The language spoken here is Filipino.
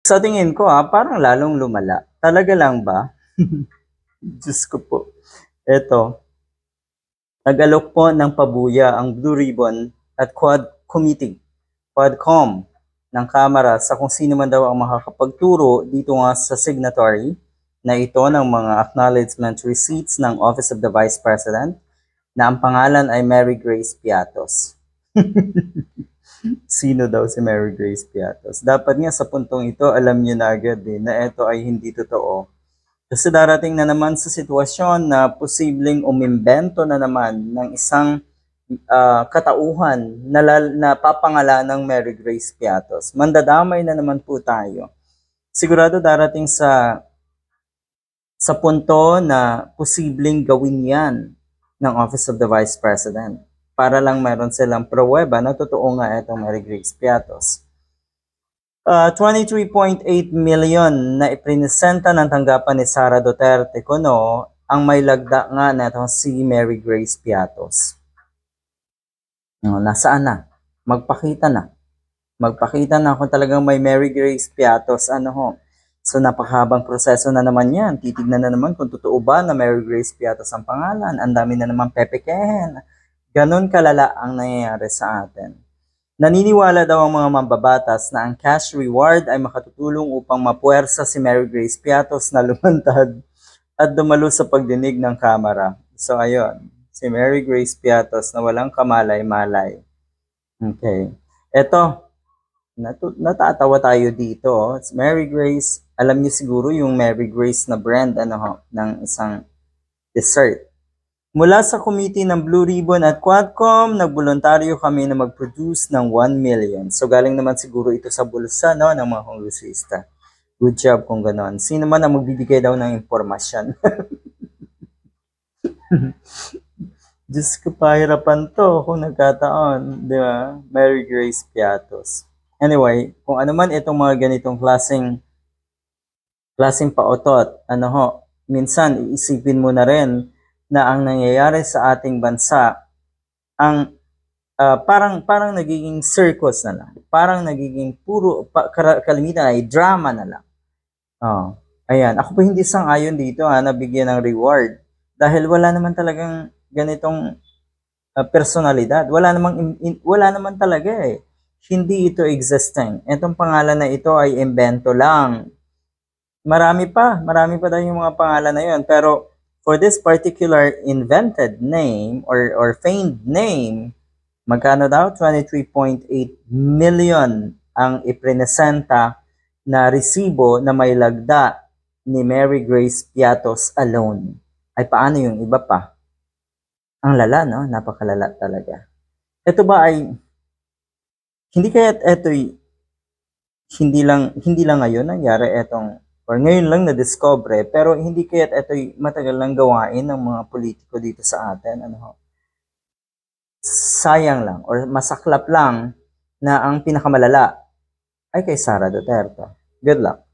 Sa tingin ko parang lalong lumala. Talaga lang ba? Diyos ko po. Eto, nag-alok po ng pabuya ang Blue Ribbon at Quadcom ng Kamara sa kung sino man daw ang makakapagturo dito nga sa signatory na ito ng mga acknowledgement receipts ng Office of the Vice President na ang pangalan ay Mary Grace Piatos. Sino daw si Mary Grace Piatos? Dapat nga sa puntong ito, alam niyo na agad na ito ay hindi totoo. Kasi darating na naman sa sitwasyon na posibleng umimbento na naman ng isang katauhan na papangala ng Mary Grace Piatos. Mandadamay na naman po tayo. Sigurado darating sa punto na posibleng gawin yan ng Office of the Vice President para lang mayroon silang pruweba na totoo nga itong Mary Grace Piatos. 23.8 million na iprinesenta ng tanggapan ni Sara Duterte kuno ang may lagda nga na itong si Mary Grace Piatos. Nasaan na? Magpakita na. Magpakita na kung talagang may Mary Grace Piatos. So napakahabang proseso na naman yan. Titignan na naman kung totoo ba na Mary Grace Piatos ang pangalan. Ang dami na naman pepekehen. Ganon kalala ang nangyayari sa atin. Naniniwala daw ang mga mambabatas na ang cash reward ay makatutulong upang mapuwersa si Mary Grace Piatos na lumantad at dumalo sa pagdinig ng Kamara. So ayun, si Mary Grace Piatos na walang kamalay-malay. Okay. Eto, natatawa tayo dito. It's Mary Grace, alam niyo siguro yung Mary Grace na brand ng isang dessert. Mula sa committee ng Blue Ribbon at Quadcom, nagboluntaryo kami na mag-produce ng 1 million. So galing naman siguro ito sa bulsa ng mga kongresista. Good job kung ganon. Sino man ang magbibigay daw ng impormasyon? Diyos ko, pahirapan to kung nagkataon. Di ba? Mary Grace Piatos. Anyway, kung ano man itong mga ganitong klaseng paotot, minsan iisipin mo na rin na ang nangyayari sa ating bansa ang parang nagiging circus na lang. Parang nagiging puro kalimitan ay drama na lang. Ayan, ako po hindi sang-ayon dito na bigyan ng reward dahil wala naman talagang ganitong personalidad. Wala naman talaga eh. Hindi ito existing. Itong pangalan na ito ay invento lang. Marami pa daw yung mga pangalan na yun, pero for this particular invented name or feigned name, magkano daw? 23.8 million ang iprinesenta na resibo na may lagda ni Mary Grace Piatos alone. Ay paano yung iba pa? Ang lala, no? Napakalala talaga. Ito ba ay hindi kaya ito'y hindi lang ngayon nangyari etong or ngayon lang na-discover, pero hindi kaya't ito'y matagal lang gawain ng mga politiko dito sa atin. Sayang lang or masaklap lang na ang pinakamalala ay kay Sara Duterte. Good luck.